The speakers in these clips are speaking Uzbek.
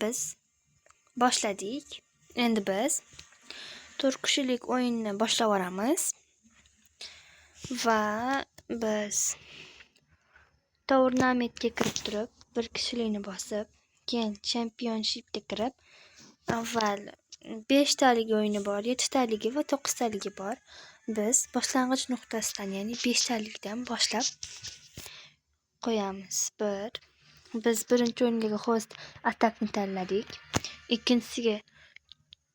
biz boshladik. Endi biz 4 kishilik o'yinni boshlab yuboramiz va biz turnamentga kirib turib, 1 kishilikni bosib, keyin championshipga kirib, avval 5 talik o'yini bor, 7 taligi va 9 taligi bor. Biz boshlang'ich nuqtasidan, ya'ni 5 talikdan boshlab qo'yamiz. Biz birinchi o'yinga host atakni tanladik, ikkinchisiga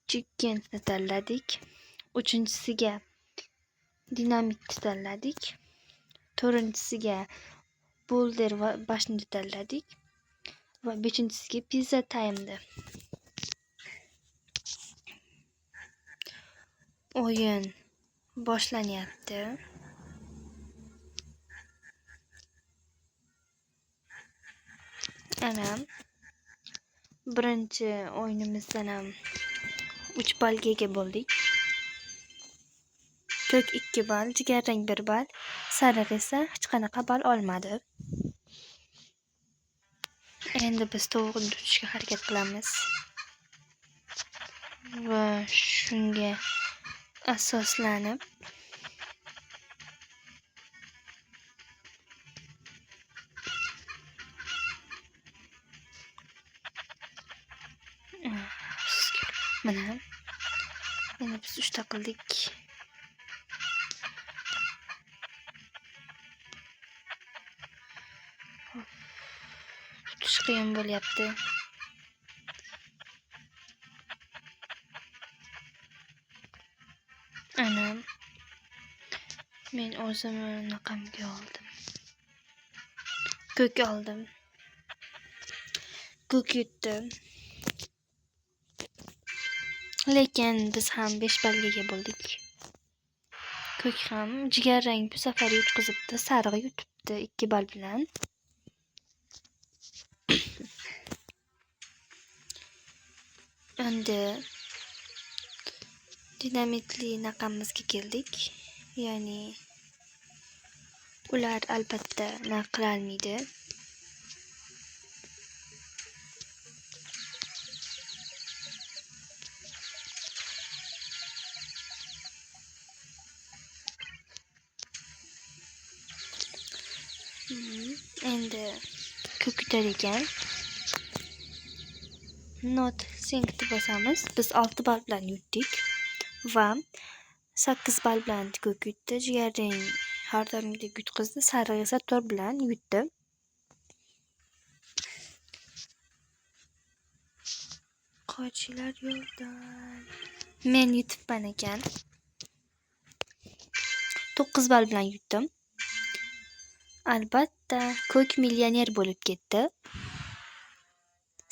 chickensni tanladik, uchinchisiga dinamitni tanladik, to'rtinchisiga boulder va bashni tanladik va beshinchisiga pizza time'ni. O'yin boshlanyapti. Ana birinchi o'yinimizdan ham 3 ballga ega bo'ldik. Ko'k 2 ball, jigarrang 1 ball, sariq esa hech qanaqa ball olmadi. Endi biz tovuqni tutishga harakat qilamiz va shunga asoslanib mana endi biz 3 ta qildik. Tutish qiyin bo'lyapti. Ana men o'zim naqamga oldim. Ko'k oldim. Ko'k yutdi. Lekin biz ham 5 ballga ega bo'ldik. Ko'k ham jigarrang bu safar yutqizibdi, sariq yutibdi 2 ball bilan. Endi dinamitli naqamizga keldik. Ya'ni ular albatta naq qila olmaydi. Endi ko'k yutar ekan. Not sync'ni bosamiz. Biz 6 ball bilan yutdik va 8 ball bilan ko'k yutdi. Jigarrang har doimgidek yutqizdi, sariq esa 4 bilan yutdi. Qochinglar yo'ldan. Men yutibman ekan. 9 ball bilan yutdim. Albatta ko'k millioner bo'lib ketdi.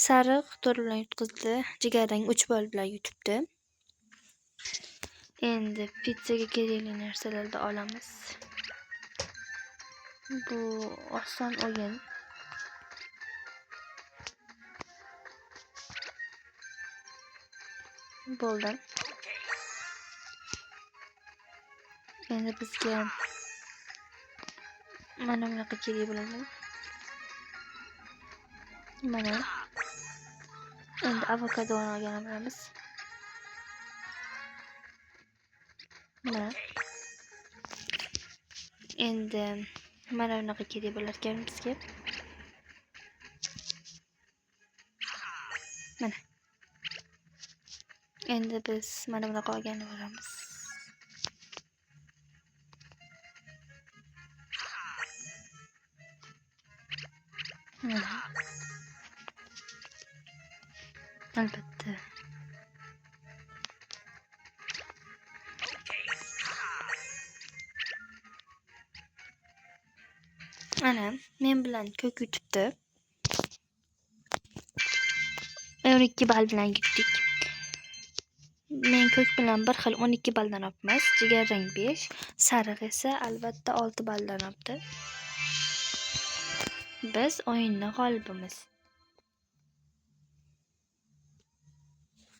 Sariq 4 bilan yutqizdi, jigarrang 3 ball bilan yutibdi. Endi pizzaga kerakli narsalarni olamiz. Bu oson o'yin. Bo'ldi. Endi bizga mana bunaqa kerak bo'ladi. Mana. Endi avokadoni olgan bo'lamiz. Mana. Endi mana bunaqa kerak bo'lar ekan bizga. Mana. Endi biz mana bunaqa olgan bo'lamiz. Mana. Albatta. Ana, men bilan ko'k yutibdi. 12 ball bilan yutdik. Men ko'k bilan bir xil 12 balldan olibmiz. Jigarrang 5, sariq esa albatta 6 balldan olibdi. Biz o'yinning g'olibimiz.